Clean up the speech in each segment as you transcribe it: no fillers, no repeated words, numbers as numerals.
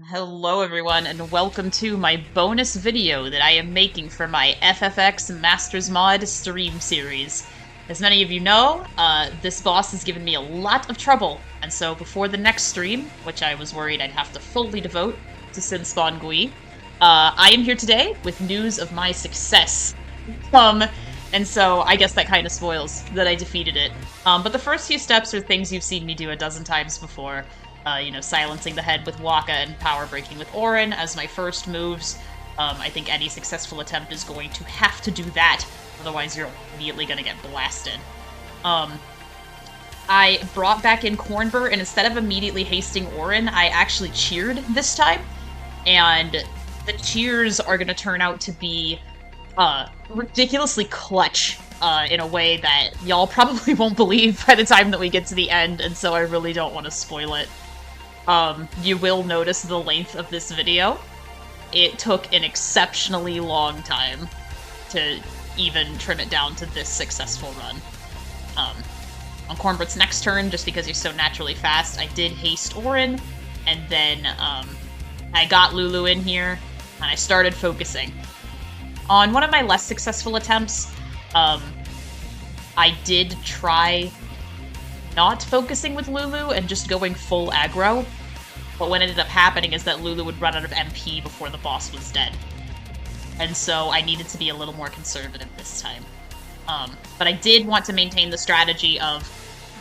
Hello everyone, and welcome to my bonus video that I am making for my FFX Masters Mod stream series. As many of you know, this boss has given me a lot of trouble, and so before the next stream, which I was worried I'd have to fully devote to Sinspawn Gui, I am here today with news of my success. And so I guess that kind of spoils that I defeated it. But the first few steps are things you've seen me do a dozen times before. Silencing the head with Waka and power breaking with Auron as my first moves. I think any successful attempt is going to have to do that, otherwise you're immediately going to get blasted. I brought back in Cornbur, and instead of immediately hasting Auron, I actually cheered this time. And the cheers are going to turn out to be ridiculously clutch in a way that y'all probably won't believe by the time that we get to the end, and so I really don't want to spoil it. You will notice the length of this video. It took an exceptionally long time to even trim it down to this successful run. On Cornbert's next turn, just because he's so naturally fast, I did haste Auron, and then I got Lulu in here, and I started focusing. On one of my less successful attempts, I did try not focusing with Lulu and just going full aggro, but what ended up happening is that Lulu would run out of MP before the boss was dead. And so I needed to be a little more conservative this time. But I did want to maintain the strategy of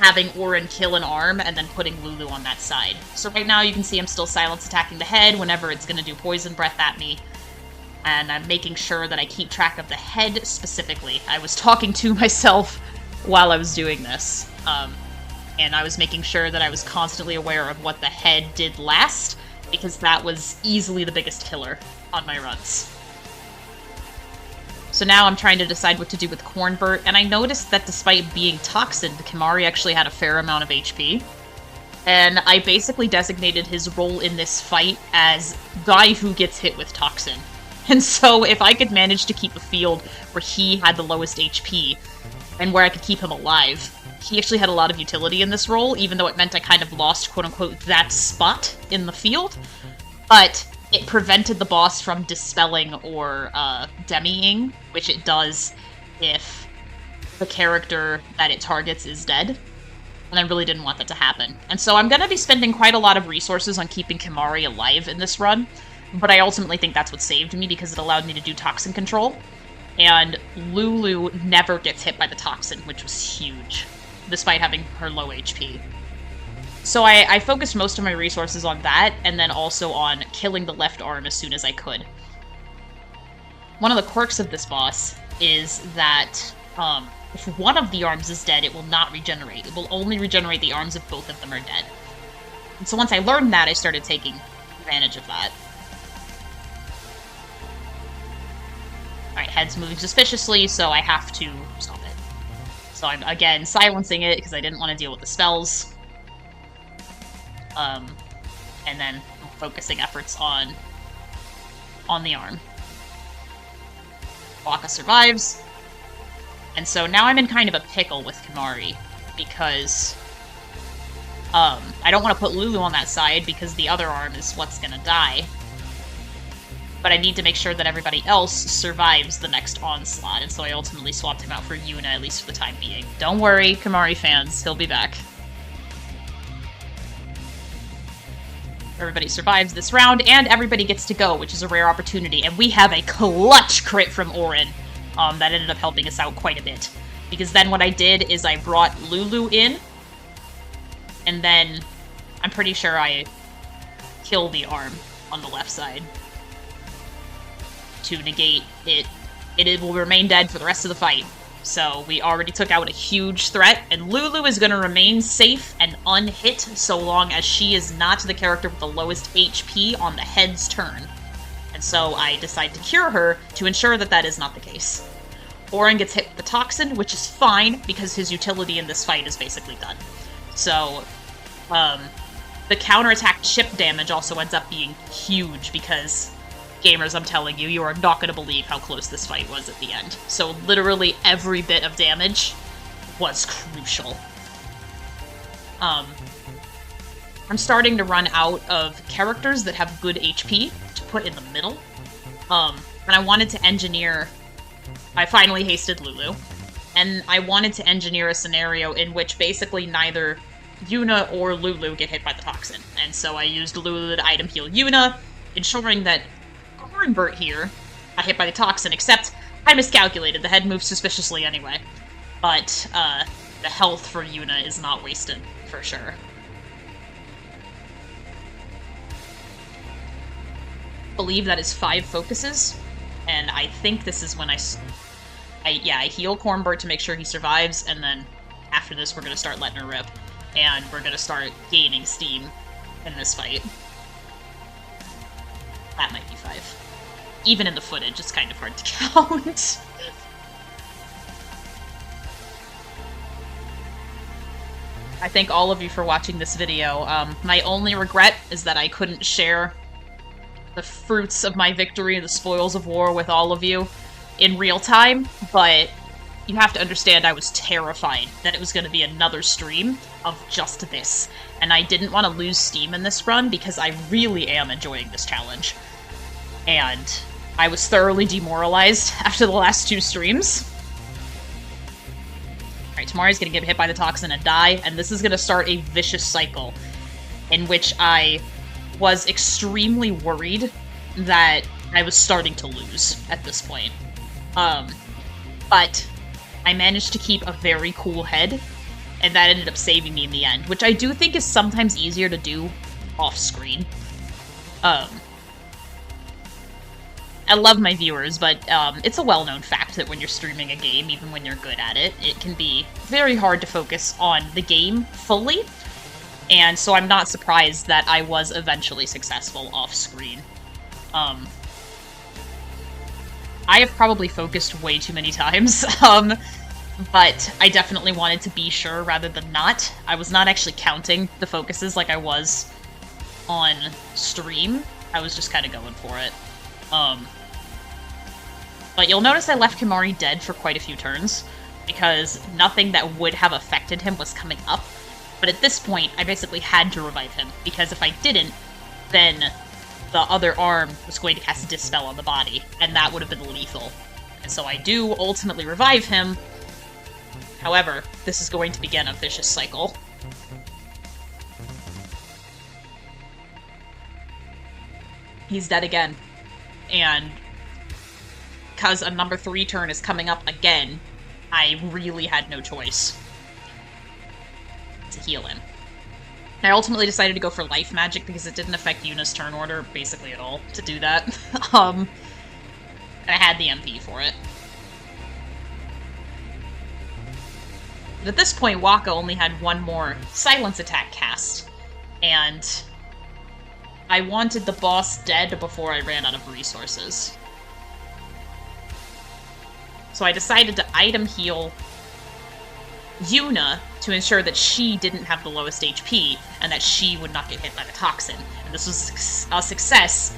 having Auron kill an arm and then putting Lulu on that side. So right now you can see I'm still silence attacking the head whenever it's going to do poison breath at me. And I'm making sure that I keep track of the head specifically. I was talking to myself while I was doing this. And I was making sure that I was constantly aware of what the head did last, because that was easily the biggest killer on my runs. So now I'm trying to decide what to do with Cornbert, and I noticed that despite being toxined, Kimahri actually had a fair amount of HP. And I basically designated his role in this fight as guy who gets hit with toxin. And so if I could manage to keep a field where he had the lowest HP, and where I could keep him alive, he actually had a lot of utility in this role, even though it meant I kind of lost, quote-unquote, that spot in the field. But it prevented the boss from dispelling or demiing, which it does if the character that it targets is dead. And I really didn't want that to happen. And so I'm going to be spending quite a lot of resources on keeping Kimahri alive in this run, but I ultimately think that's what saved me because it allowed me to do toxin control. And Lulu never gets hit by the toxin, which was huge, despite having her low HP. So I focused most of my resources on that, and then also on killing the left arm as soon as I could. One of the quirks of this boss is that if one of the arms is dead, it will not regenerate. It will only regenerate the arms if both of them are dead. And so once I learned that, I started taking advantage of that. Alright, head's moving suspiciously, so I have to stop it. So I'm, again, silencing it because I didn't want to deal with the spells. And then focusing efforts on the arm. Waka survives. And so now I'm in kind of a pickle with Kimahri, because I don't want to put Lulu on that side because the other arm is what's gonna die. But I need to make sure that everybody else survives the next onslaught, and so I ultimately swapped him out for Yuna, at least for the time being. Don't worry, Kimahri fans, he'll be back. Everybody survives this round, and everybody gets to go, which is a rare opportunity, and we have a clutch crit from Auron that ended up helping us out quite a bit. Because then what I did is I brought Lulu in, and then I'm pretty sure I killed the arm on the left side. To negate it, it will remain dead for the rest of the fight. So we already took out a huge threat, and Lulu is going to remain safe and unhit so long as she is not the character with the lowest HP on the head's turn. And so I decide to cure her to ensure that that is not the case. Auron gets hit with the toxin, which is fine, because his utility in this fight is basically done. So, the counterattack chip damage also ends up being huge, because gamers, I'm telling you, you are not going to believe how close this fight was at the end. So literally every bit of damage was crucial. I'm starting to run out of characters that have good HP to put in the middle. And I wanted to engineer... I finally hasted Lulu. And I wanted to engineer a scenario in which basically neither Yuna or Lulu get hit by the toxin. And so I used Lulu to item heal Yuna, ensuring that Cornbert here got hit by the toxin, except I miscalculated. The head moved suspiciously anyway. But the health for Yuna is not wasted, for sure. I believe that is 5 focuses, and I think this is when I heal Cornbert to make sure he survives, and then after this we're gonna start letting her rip, and we're gonna start gaining steam in this fight. That might be 5. Even in the footage, it's kind of hard to count. I thank all of you for watching this video. My only regret is that I couldn't share the fruits of my victory, the spoils of war with all of you in real time, but you have to understand I was terrified that it was going to be another stream of just this, and I didn't want to lose steam in this run because I really am enjoying this challenge. And I was thoroughly demoralized after the last 2 streams. Alright, Tamari's gonna get hit by the toxin and die, and this is gonna start a vicious cycle in which I was extremely worried that I was starting to lose at this point. But I managed to keep a very cool head, and that ended up saving me in the end, which I do think is sometimes easier to do off-screen. I love my viewers, but it's a well-known fact that when you're streaming a game, even when you're good at it, it can be very hard to focus on the game fully, and so I'm not surprised that I was eventually successful off-screen. I have probably focused way too many times, but I definitely wanted to be sure rather than not. I was not actually counting the focuses like I was on stream. I was just kind of going for it. But you'll notice I left Kimahri dead for quite a few turns, because nothing that would have affected him was coming up. But at this point, I basically had to revive him, because if I didn't, then the other arm was going to cast Dispel on the body, and that would have been lethal. And so I do ultimately revive him. However, this is going to begin a vicious cycle. He's dead again. And because a number 3 turn is coming up again, I really had no choice to heal him. I ultimately decided to go for Life Magic because it didn't affect Yuna's turn order basically at all to do that. And I had the MP for it. But at this point, Wakka only had 1 more Silence Attack cast, and I wanted the boss dead before I ran out of resources. So I decided to item heal Yuna to ensure that she didn't have the lowest HP, and that she would not get hit by the toxin. And this was a success.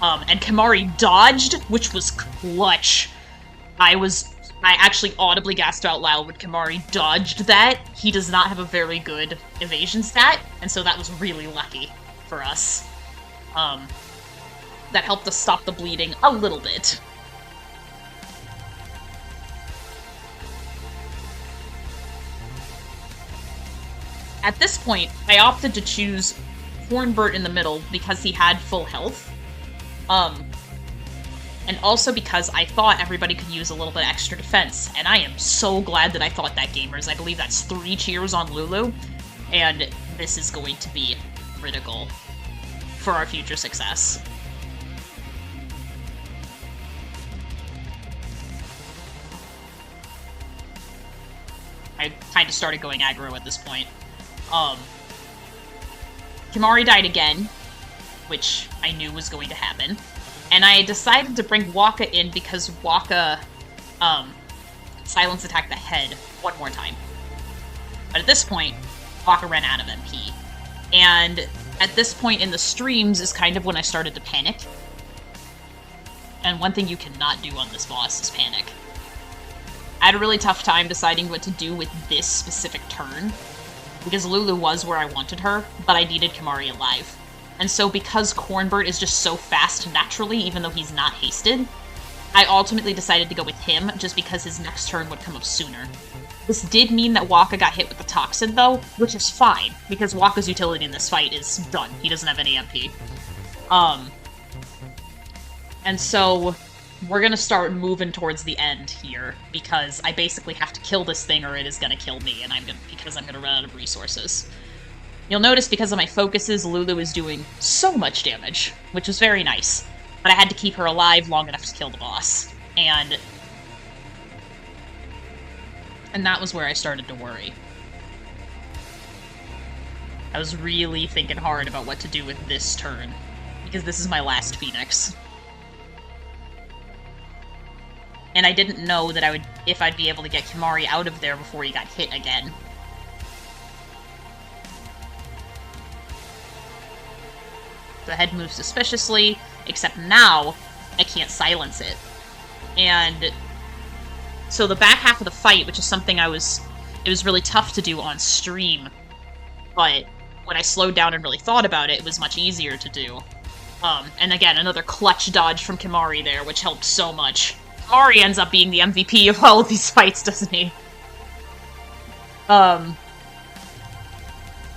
And Kimahri dodged, which was clutch. I actually audibly gasped out loud when Kimahri dodged that. He does not have a very good evasion stat, and so that was really lucky for us. That helped us stop the bleeding a little bit. At this point, I opted to choose Hornbert in the middle because he had full health. And also because I thought everybody could use a little bit extra defense, and I am so glad that I thought that, gamers. I believe that's 3 cheers on Lulu, and this is going to be critical for our future success. I kind of started going aggro at this point. Kimahri died again, which I knew was going to happen. And I decided to bring Wakka in because Wakka, silence attacked the head 1 more time. But at this point, Wakka ran out of MP. And at this point in the streams is kind of when I started to panic. And one thing you cannot do on this boss is panic. I had a really tough time deciding what to do with this specific turn. because Lulu was where I wanted her, but I needed Kimahri alive. And so because Cornbird is just so fast naturally, even though he's not hasted, I ultimately decided to go with him just because his next turn would come up sooner. This did mean that Wakka got hit with the Toxin, though, which is fine, because Wakka's utility in this fight is done. He doesn't have any MP. And so we're gonna start moving towards the end here, because I basically have to kill this thing or it is gonna kill me, and because I'm gonna run out of resources. You'll notice because of my focuses, Lulu is doing so much damage, which was very nice. But I had to keep her alive long enough to kill the boss. And that was where I started to worry. I was really thinking hard about what to do with this turn, because this is my last Phoenix. And I didn't know that if I'd be able to get Kimahri out of there before he got hit again. The head moves suspiciously, except now I can't silence it. And so the back half of the fight, which is something it was really tough to do on stream, but when I slowed down and really thought about it, it was much easier to do. And again, another clutch dodge from Kimahri there, which helped so much. Kimahri ends up being the MVP of all of these fights, doesn't he?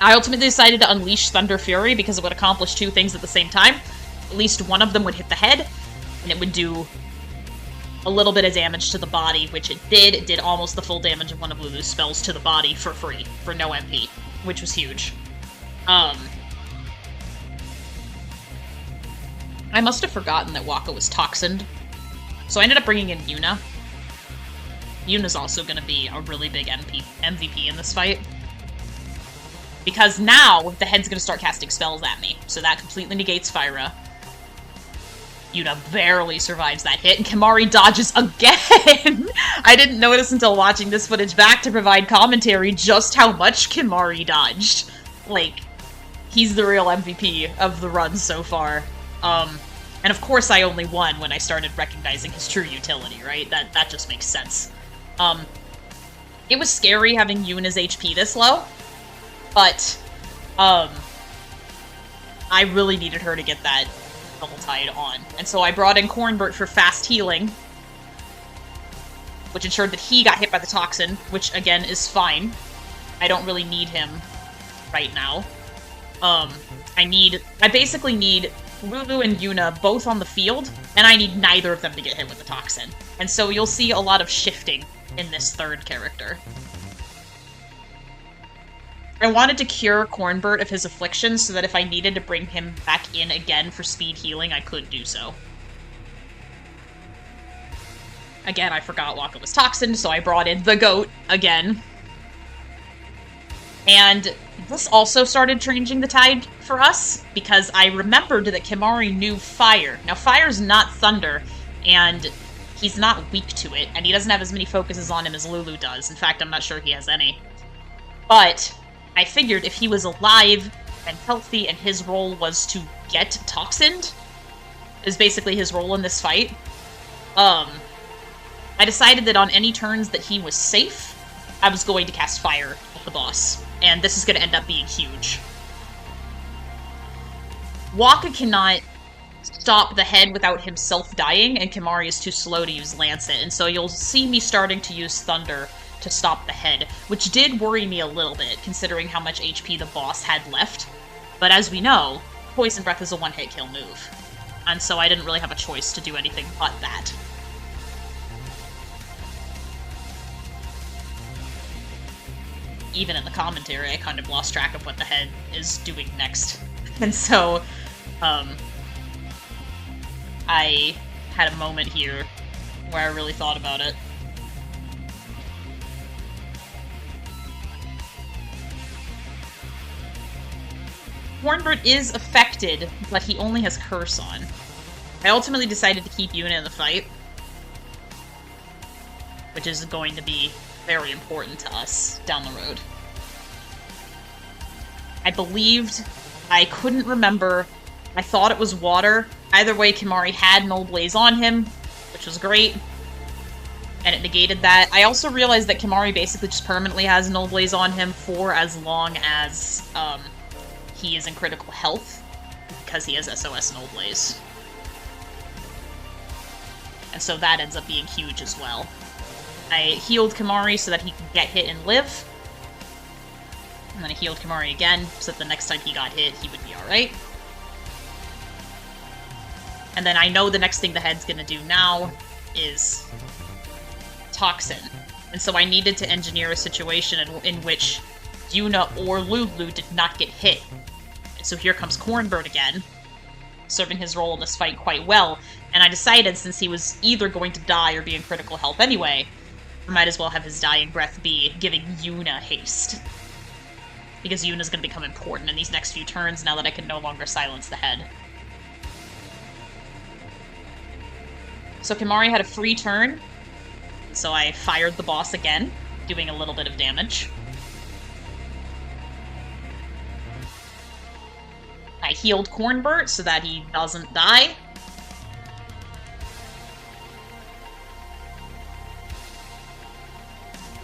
I ultimately decided to unleash Thunder Fury because it would accomplish two things at the same time. At least one of them would hit the head, and it would do a little bit of damage to the body, which it did. It did almost the full damage of one of Lulu's spells to the body for free, for no MP, which was huge. I must have forgotten that Wakka was toxined, so I ended up bringing in Yuna. Yuna's also going to be a really big MVP in this fight. Because now, the head's going to start casting spells at me, so that completely negates Fyra. Yuna barely survives that hit, and Kimahri dodges again! I didn't notice until watching this footage back to provide commentary just how much Kimahri dodged. Like, he's the real MVP of the run so far. And of course I only won when I started recognizing his true utility, right? That just makes sense. It was scary having Yuna's HP this low, but, I really needed her to get that Double Tide on. And so I brought in Cornbird for fast healing, which ensured that he got hit by the Toxin, which, again, is fine. I don't really need him right now. I basically need Lulu and Yuna both on the field, and I need neither of them to get hit with the Toxin. And so you'll see a lot of shifting in this third character. I wanted to cure Cornbird of his affliction so that if I needed to bring him back in again for speed healing, I could do so. Again, I forgot Wakka was toxined, so I brought in the goat again. And this also started changing the tide for us, because I remembered that Kimahri knew fire. Now, fire's not thunder, and he's not weak to it, and he doesn't have as many focuses on him as Lulu does. In fact, I'm not sure he has any. But I figured if he was alive and healthy and his role was to get toxined, is basically his role in this fight, I decided that on any turns that he was safe, I was going to cast fire at the boss. And this is going to end up being huge. Wakka cannot stop the head without himself dying, and Kimahri is too slow to use Lancet, and so you'll see me starting to use Thunder to stop the head, which did worry me a little bit, considering how much HP the boss had left. But as we know, Poison Breath is a one-hit kill move, and so I didn't really have a choice to do anything but that. Even in the commentary, I kind of lost track of what the head is doing next. And so, I had a moment here where I really thought about it. Cornbird is affected, but he only has Curse on. I ultimately decided to keep Yuna in the fight, which is going to be very important to us down the road. I couldn't remember. I thought it was water. Either way, Kimahri had Null Blaze on him, which was great. and it negated that. I also realized that Kimahri basically just permanently has Null Blaze on him for as long as he is in critical health, because he has SOS Null Blaze. And so that ends up being huge as well. I healed Kimahri so that he could get hit and live. And then I healed Kimahri again, so that the next time he got hit, he would be alright. And then I know the next thing the head's gonna do now is Toxin. And so I needed to engineer a situation in which Yuna or Lulu did not get hit. And so here comes Cornbird again, serving his role in this fight quite well. And I decided, since he was either going to die or be in critical health anyway, I might as well have his dying breath be giving Yuna haste. Because Yuna's going to become important in these next few turns now that I can no longer silence the head. So Kimahri had a free turn, so I fired the boss again, doing a little bit of damage. I healed Cornbird so that he doesn't die.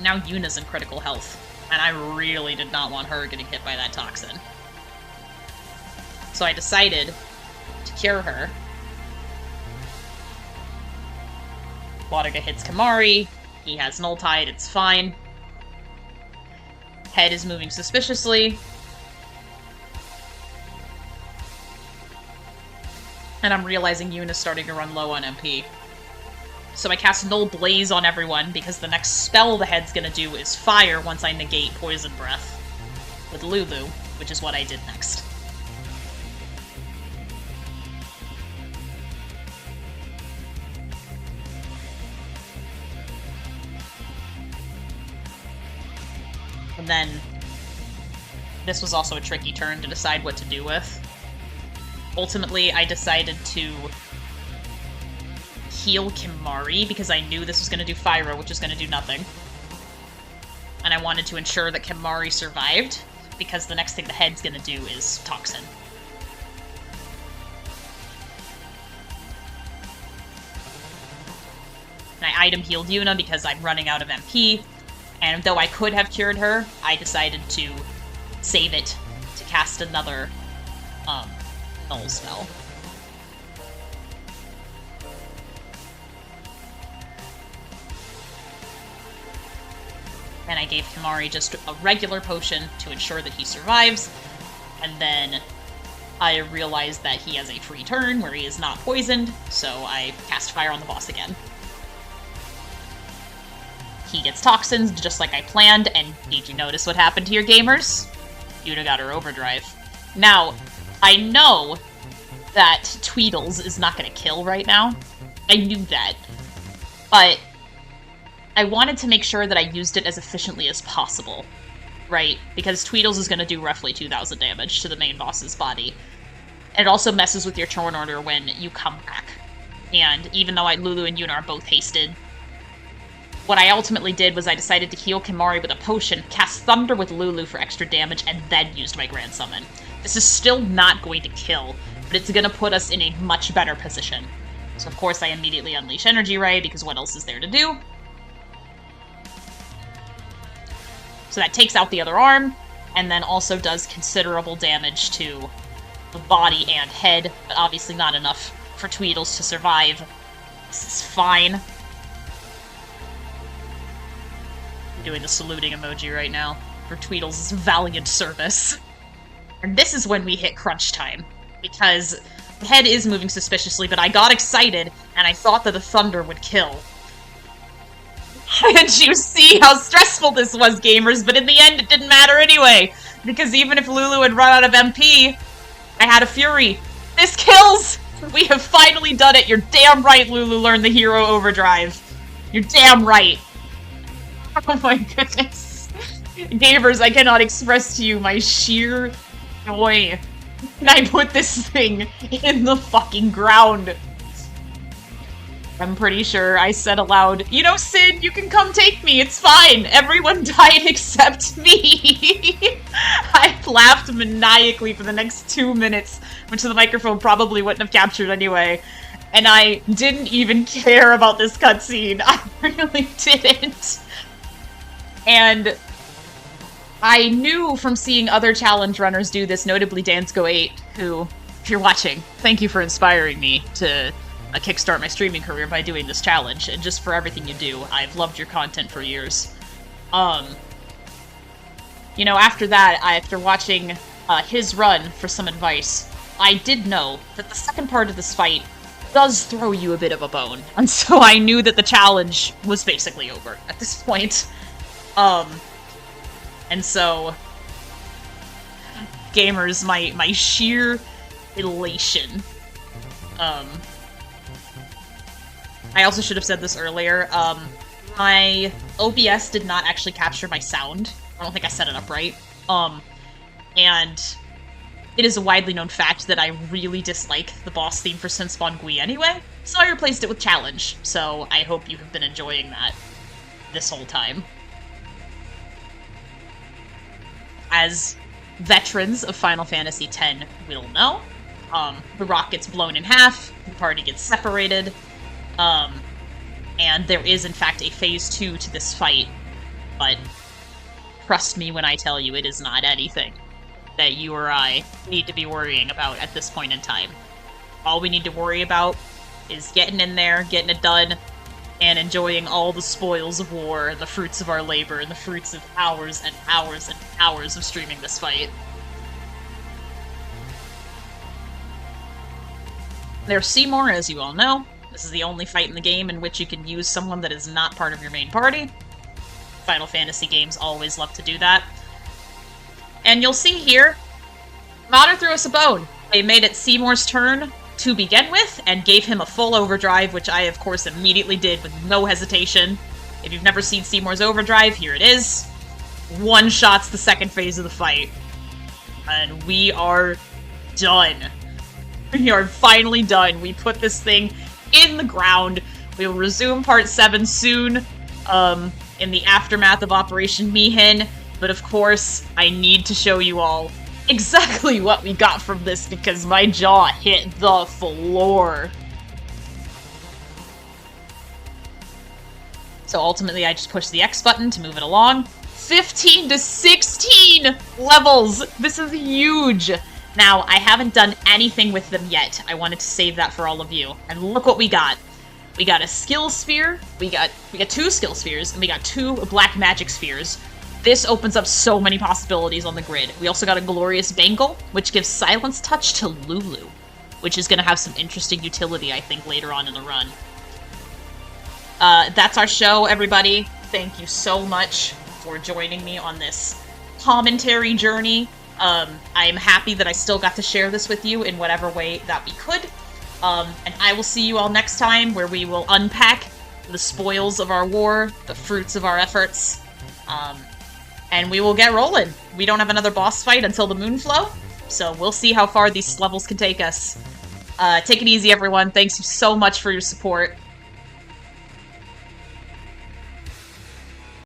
Now Yuna's in critical health, and I really did not want her getting hit by that toxin. So I decided to cure her. Waterga hits Kimahri, he has Null Tide, it's fine. Head is moving suspiciously. And I'm realizing Yuna's starting to run low on MP. So I cast Null Blaze on everyone, because the next spell the head's gonna do is fire once I negate Poison Breath with Lulu, which is what I did next. And then this was also a tricky turn to decide what to do with. Ultimately, I decided to heal Kimahri, because I knew this was going to do Fyra, which is going to do nothing. And I wanted to ensure that Kimahri survived, because the next thing the head's going to do is Toxin. And I item healed Yuna because I'm running out of MP, and though I could have cured her, I decided to save it to cast another Null spell. And I gave Kimahri just a regular potion to ensure that he survives, and then I realized that he has a free turn where he is not poisoned, so I cast Fire on the boss again. He gets toxins, just like I planned, and did you notice what happened here, gamers? Yuna got her overdrive. Now, I know that Tweedles is not gonna kill right now. I knew that. But I wanted to make sure that I used it as efficiently as possible, right? Because Tweedles is gonna do roughly 2,000 damage to the main boss's body. And it also messes with your turn order when you come back. And even though Lulu and Yuna are both hasted, what I ultimately did was I decided to heal Kimahri with a potion, cast Thunder with Lulu for extra damage, and then used my Grand Summon. This is still not going to kill, but it's going to put us in a much better position. So of course I immediately unleash Energy Ray, because what else is there to do? So that takes out the other arm, and then also does considerable damage to the body and head, but obviously not enough for Tweedles to survive. This is fine. I'm doing the saluting emoji right now for Tweedles' valiant service. And this is when we hit crunch time, because the head is moving suspiciously, but I got excited, and I thought that the thunder would kill. And you see how stressful this was, gamers, but in the end it didn't matter anyway, because even if Lulu had run out of MP, I had a Fury. This kills! We have finally done it! You're damn right Lulu learned the hero overdrive. You're damn right. Oh my goodness. Gamers, I cannot express to you my sheer joy. And I put this thing in the fucking ground. I'm pretty sure I said aloud, you know, Sid, you can come take me, it's fine. Everyone died except me. I laughed maniacally for the next 2 minutes, which the microphone probably wouldn't have captured anyway. And I didn't even care about this cutscene. I really didn't. And I knew from seeing other challenge runners do this, notably Dansgo8, who, if you're watching, thank you for inspiring me to kickstart my streaming career by doing this challenge, and just for everything you do. I've loved your content for years. You know, after that, after watching his run for some advice, I did know that the second part of this fight does throw you a bit of a bone, and so I knew that the challenge was basically over at this point. And so, gamers, my sheer elation. I also should have said this earlier, my OBS did not actually capture my sound. I don't think I set it up right. And it is a widely known fact that I really dislike the boss theme for Sinspawn Gui anyway, so I replaced it with Challenge, so I hope you have been enjoying that this whole time. As veterans of Final Fantasy X will know, the rock gets blown in half, the party gets separated, and there is in fact a Phase 2 to this fight, but trust me when I tell you it is not anything that you or I need to be worrying about at this point in time. All we need to worry about is getting in there, getting it done, and enjoying all the spoils of war, the fruits of our labor, and the fruits of hours and hours and hours of streaming this fight. There's Seymour, as you all know. This is the only fight in the game in which you can use someone that is not part of your main party. Final Fantasy games always love to do that. And you'll see here, Modder threw us a bone. They made it Seymour's turn to begin with, and gave him a full overdrive, which I, of course, immediately did with no hesitation. If you've never seen Seymour's overdrive, here it is. One-shots the second phase of the fight. And we are done. We are finally done. We put this thing in the ground. We will resume Part 7 soon, in the aftermath of Operation Mihin. But of course, I need to show you all exactly what we got from this, because my jaw hit the floor. So ultimately, I just pushed the X button to move it along. 15 to 16 levels! This is huge! Now, I haven't done anything with them yet. I wanted to save that for all of you. And look what we got. We got a skill sphere, we got 2 skill spheres, and we got 2 black magic spheres. This opens up so many possibilities on the grid. We also got a glorious bangle, which gives silence touch to Lulu, which is going to have some interesting utility, I think, later on in the run. That's our show, everybody. Thank you so much for joining me on this commentary journey. I am happy that I still got to share this with you in whatever way that we could. And I will see you all next time, where we will unpack the spoils of our war, the fruits of our efforts, and we will get rolling. We don't have another boss fight until the Moonflow, so we'll see how far these levels can take us. Take it easy, everyone. Thanks so much for your support.